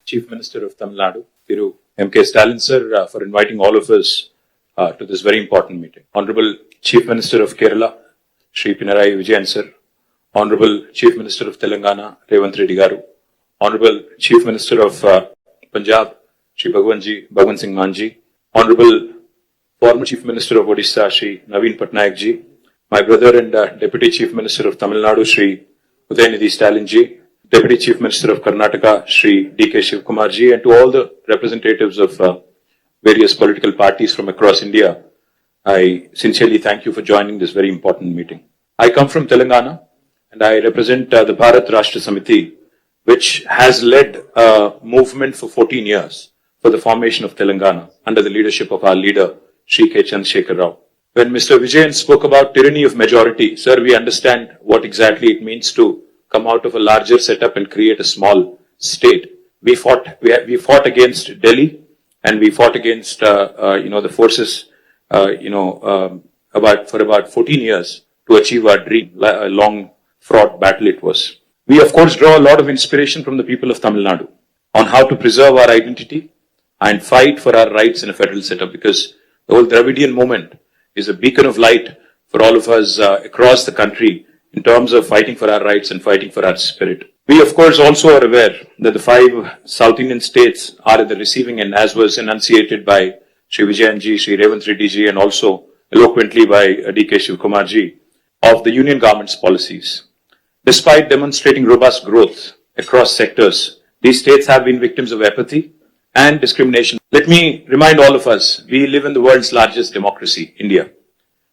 Chief Minister of Tamil Nadu, Thiru M.K. Stalin sir, for inviting all of us to this very important meeting. Honorable Chief Minister of Kerala, Shri Pinarayi Vijayan sir, Honorable Chief Minister of Telangana, Revanth Reddy Garu, Honorable Chief Minister of Punjab, Shri Bhagwan Singh Manji, Honorable former Chief Minister of Odisha, Shri Naveen Patnaik ji, my brother and Deputy Chief Minister of Tamil Nadu, Shri Udayanidhi Stalin ji, Deputy Chief Minister of Karnataka, Shri D.K. Shivkumar ji, and to all the representatives of various political parties from across India, I sincerely thank you for joining this very important meeting. I come from Telangana and I represent the Bharat Rashtra Samiti, which has led a movement for 14 years for the formation of Telangana under the leadership of our leader, Shri K. Chandrasekhar Rao. When Mr. Vijayan spoke about tyranny of majority, sir, we understand what exactly it means to come out of a larger setup and create a small state. We fought against Delhi, and we fought against the forces for about 14 years to achieve our dream. A long fraught battle it was. We of course draw a lot of inspiration from the people of Tamil Nadu on how to preserve our identity and fight for our rights in a federal setup, because the whole Dravidian movement is a beacon of light for all of us across the country in terms of fighting for our rights and fighting for our spirit. We of course also are aware that the 5 South Indian states are at the receiving end, as was enunciated by Shri Vijayan ji, Shri Revanth Reddy ji, and also eloquently by D.K. Shivkumar ji, of the Union government's policies. Despite demonstrating robust growth across sectors, these states have been victims of apathy and discrimination. Let me remind all of us, we live in the world's largest democracy, India.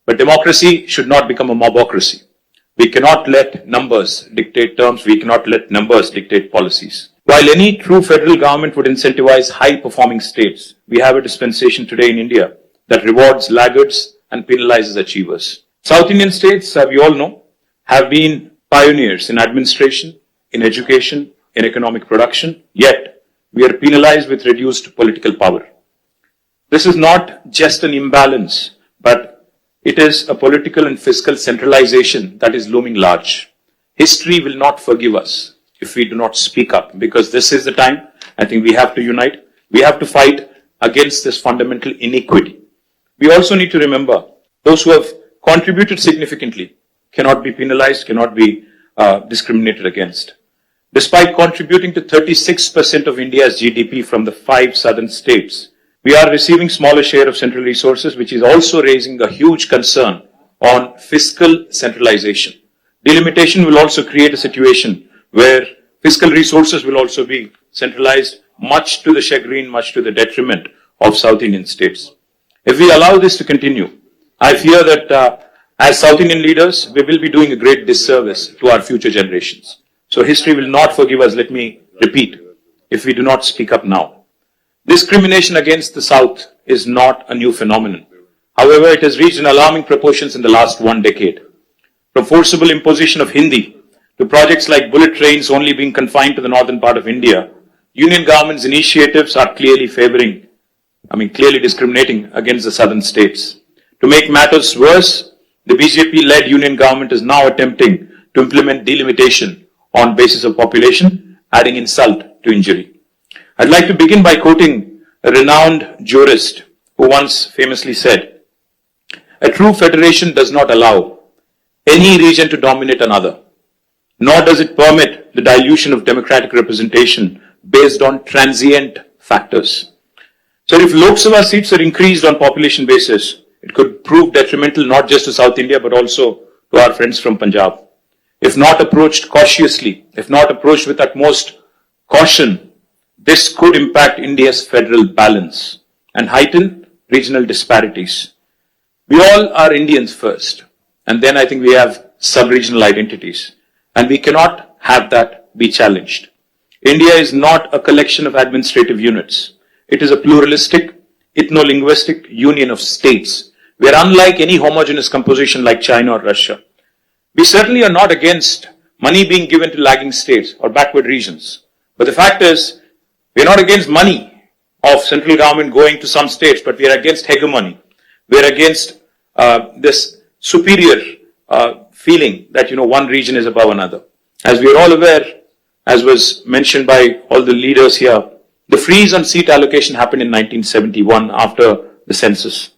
But democracy should not become a mobocracy. We cannot let numbers dictate terms. We cannot let numbers dictate policies. While any true federal government would incentivize high-performing states, we have a dispensation today in India that rewards laggards and penalizes achievers. South Indian states, we all know, have been pioneers in administration, in education, in economic production, yet we are penalized with reduced political power. This is not just an imbalance, but it is a political and fiscal centralization that is looming large. History will not forgive us if we do not speak up, because this is the time I think we have to unite. We have to fight against this fundamental inequity. We also need to remember those who have contributed significantly cannot be penalized, cannot be discriminated against. Despite contributing to 36% of India's GDP from the 5 southern states, we are receiving smaller share of central resources, which is also raising a huge concern on fiscal centralization. Delimitation will also create a situation where fiscal resources will also be centralized, much to the chagrin, much to the detriment of South Indian states. If we allow this to continue, I fear that as South Indian leaders, we will be doing a great disservice to our future generations. So history will not forgive us, let me repeat, if we do not speak up now. Discrimination against the South is not a new phenomenon. However, it has reached an alarming proportions in the last 1 decade. From forcible imposition of Hindi to projects like bullet trains only being confined to the northern part of India, Union government's initiatives are clearly discriminating against the southern states. To make matters worse, the BJP-led Union government is now attempting to implement delimitation on basis of population, adding insult to injury. I'd like to begin by quoting a renowned jurist who once famously said, "A true federation does not allow any region to dominate another, nor does it permit the dilution of democratic representation based on transient factors." So if Lok Sabha seats are increased on population basis, it could prove detrimental not just to South India but also to our friends from Punjab. If not approached cautiously, if not approached with utmost caution, this could impact India's federal balance and heighten regional disparities. We all are Indians first, and then I think we have sub-regional identities, and we cannot have that be challenged. India is not a collection of administrative units. It is a pluralistic, ethno-linguistic union of states. We are unlike any homogeneous composition like China or Russia. We certainly are not against money being given to lagging states or backward regions, but the fact is, we are not against money of central government going to some states, but we are against hegemony. We are against this superior feeling that, one region is above another. As we are all aware, as was mentioned by all the leaders here, The freeze on seat allocation happened in 1971 after the census.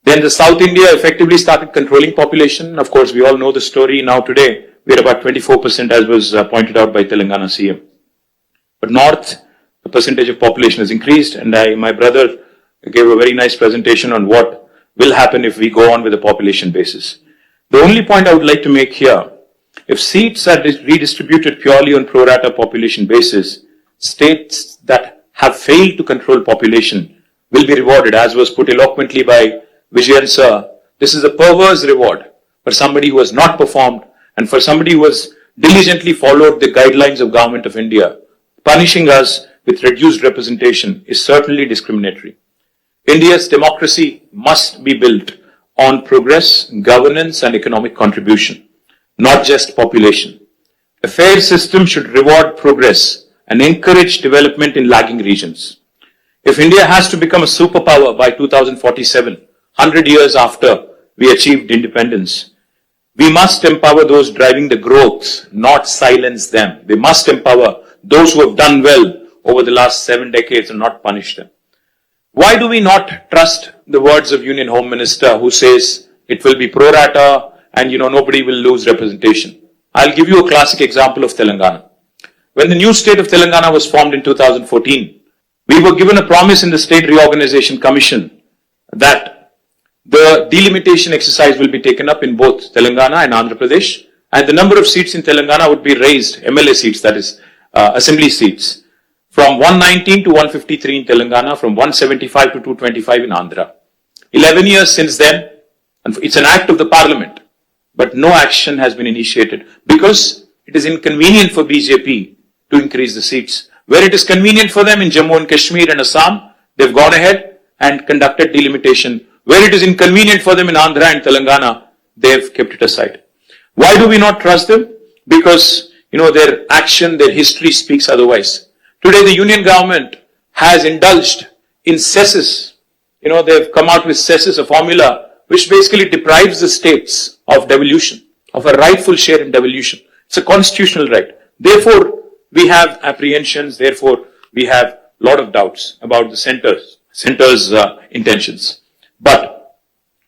Then the South India effectively started controlling population. Of course, we all know the story. Now today, we're about 24%, as was pointed out by Telangana CM. But North, the percentage of population has increased, and my brother gave a very nice presentation on what will happen if we go on with the population basis. The only point I would like to make here, if seats are redistributed purely on pro rata population basis, states that have failed to control population will be rewarded, as was put eloquently by Vijayan sir. This is a perverse reward for somebody who has not performed and for somebody who has diligently followed the guidelines of Government of India. Punishing us with reduced representation is certainly discriminatory. India's democracy must be built on progress, governance and economic contribution, not just population. A fair system should reward progress and encourage development in lagging regions. If India has to become a superpower by 2047, 100 years after we achieved independence, we must empower those driving the growth, not silence them. We must empower those who have done well over the last 7 decades and not punish them. Why do we not trust the words of Union Home Minister who says it will be pro rata and nobody will lose representation? I'll give you a classic example of Telangana. When the new state of Telangana was formed in 2014, we were given a promise in the State Reorganization Commission that the delimitation exercise will be taken up in both Telangana and Andhra Pradesh, and the number of seats in Telangana would be raised, MLA seats, that is, assembly seats, from 119 to 153 in Telangana, from 175 to 225 in Andhra. 11 years since then, and it's an act of the parliament, but no action has been initiated because it is inconvenient for BJP to increase the seats. Where it is convenient for them in Jammu and Kashmir and Assam, they've gone ahead and conducted delimitation. Where it is inconvenient for them in Andhra and Telangana, they've kept it aside. Why do we not trust them? Because, their action, their history speaks otherwise. Today, the union government has indulged in cesses. They've come out with cesses, a formula which basically deprives the states of devolution, of a rightful share in devolution. It's a constitutional right. Therefore, we have apprehensions. Therefore, we have a lot of doubts about the center's intentions. But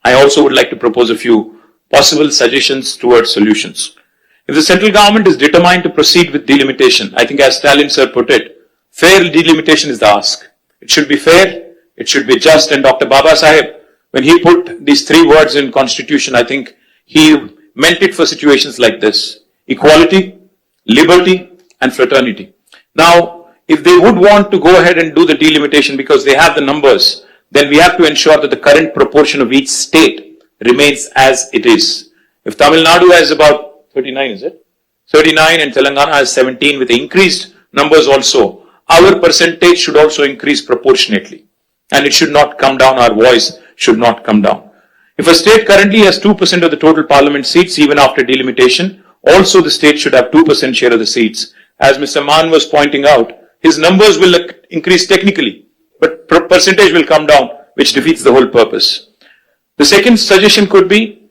I also would like to propose a few possible suggestions towards solutions. If the central government is determined to proceed with delimitation, I think as Stalin sir put it, fair delimitation is the ask. It should be fair, it should be just, and Dr. Baba Saheb, when he put these 3 words in Constitution, I think he meant it for situations like this: equality, liberty, and fraternity. Now, if they would want to go ahead and do the delimitation because they have the numbers, then we have to ensure that the current proportion of each state remains as it is. If Tamil Nadu has about 39, is it? 39 and Telangana has 17 with increased numbers also, our percentage should also increase proportionately. And it should not come down, our voice should not come down. If a state currently has 2% of the total parliament seats, even after delimitation, also the state should have 2% share of the seats. As Mr. Mann was pointing out, his numbers will increase technically, but percentage will come down, which defeats the whole purpose. The second suggestion could be,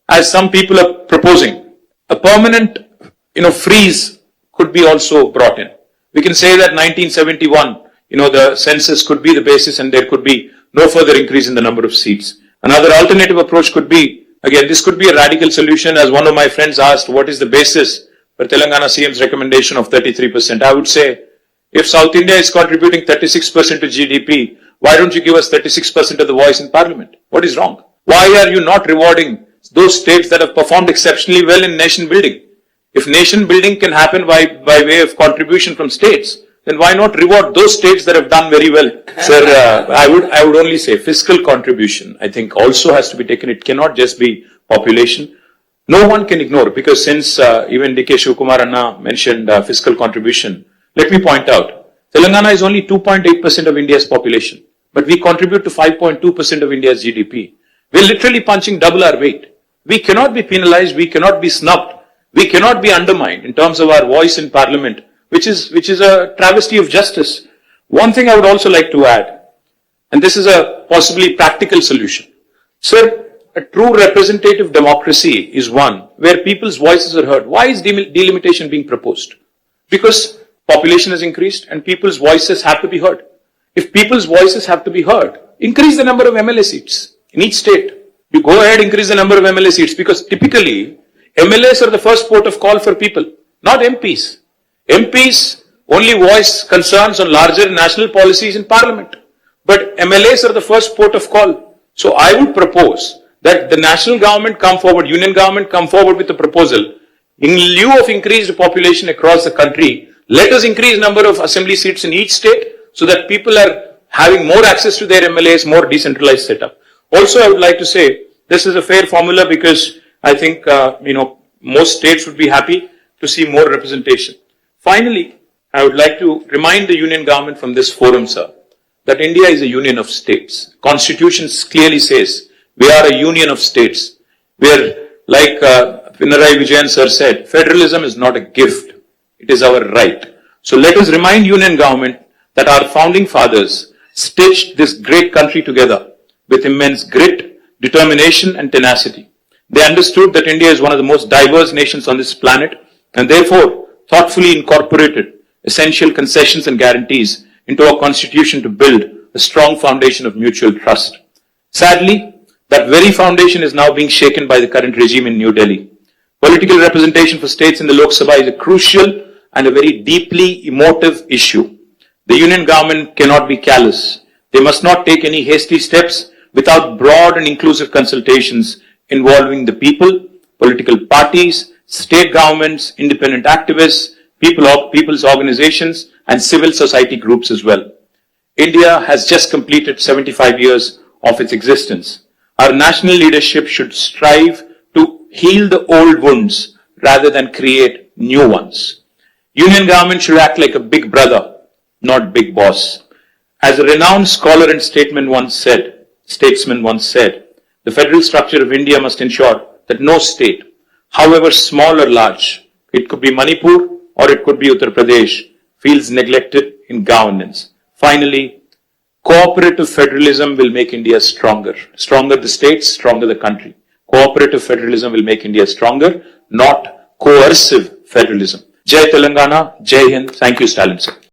as some people are proposing, a permanent, freeze could be also brought in. We can say that 1971, the census could be the basis and there could be no further increase in the number of seats. Another alternative approach could be, again, this could be a radical solution. As one of my friends asked, what is the basis for Telangana CM's recommendation of 33%? I would say, if South India is contributing 36% to GDP, why don't you give us 36% of the voice in parliament? What is wrong? Why are you not rewarding those states that have performed exceptionally well in nation building? If nation building can happen by way of contribution from states, then why not reward those states that have done very well? Sir, I would only say fiscal contribution, I think, also has to be taken. It cannot just be population. No one can ignore, because since even D.K. Shivakumar Anna mentioned fiscal contribution, let me point out, Telangana is only 2.8% of India's population, but we contribute to 5.2% of India's GDP. We're literally punching double our weight. We cannot be penalized, we cannot be snubbed, we cannot be undermined in terms of our voice in parliament, which is a travesty of justice. One thing I would also like to add, and this is a possibly practical solution. Sir, a true representative democracy is one where people's voices are heard. Why is delimitation being proposed? Because population has increased and people's voices have to be heard. If people's voices have to be heard, increase the number of MLA seats in each state. You go ahead, increase the number of MLA seats, because typically MLAs are the first port of call for people, not MPs. MPs only voice concerns on larger national policies in Parliament. But MLAs are the first port of call. So I would propose that the national government come forward, union government come forward with a proposal. In lieu of increased population across the country, let us increase number of assembly seats in each state so that people are having more access to their MLAs, more decentralized setup. Also, I would like to say this is a fair formula because I think, most states would be happy to see more representation. Finally, I would like to remind the union government from this forum, sir, that India is a union of states. Constitution clearly says we are a union of states. Where, like Pinarayi Vijayan sir said, federalism is not a gift. It is our right. So let us remind union government that our founding fathers stitched this great country together with immense grit, determination and tenacity. They understood that India is one of the most diverse nations on this planet and therefore thoughtfully incorporated essential concessions and guarantees into our constitution to build a strong foundation of mutual trust. Sadly, that very foundation is now being shaken by the current regime in New Delhi. Political representation for states in the Lok Sabha is a crucial and a very deeply emotive issue. The union government cannot be callous. They must not take any hasty steps without broad and inclusive consultations involving the people, political parties, state governments, independent activists, people's organizations, and civil society groups as well. India has just completed 75 years of its existence. Our national leadership should strive to heal the old wounds rather than create new ones. Union government should act like a big brother, not big boss. As a renowned scholar and statesman once said, the federal structure of India must ensure that no state, however small or large, it could be Manipur or it could be Uttar Pradesh, feels neglected in governance. Finally, cooperative federalism will make India stronger. Stronger the states, stronger the country. Cooperative federalism will make India stronger, not coercive federalism. Jai Telangana, Jai Hind. Thank you, Stalin sir.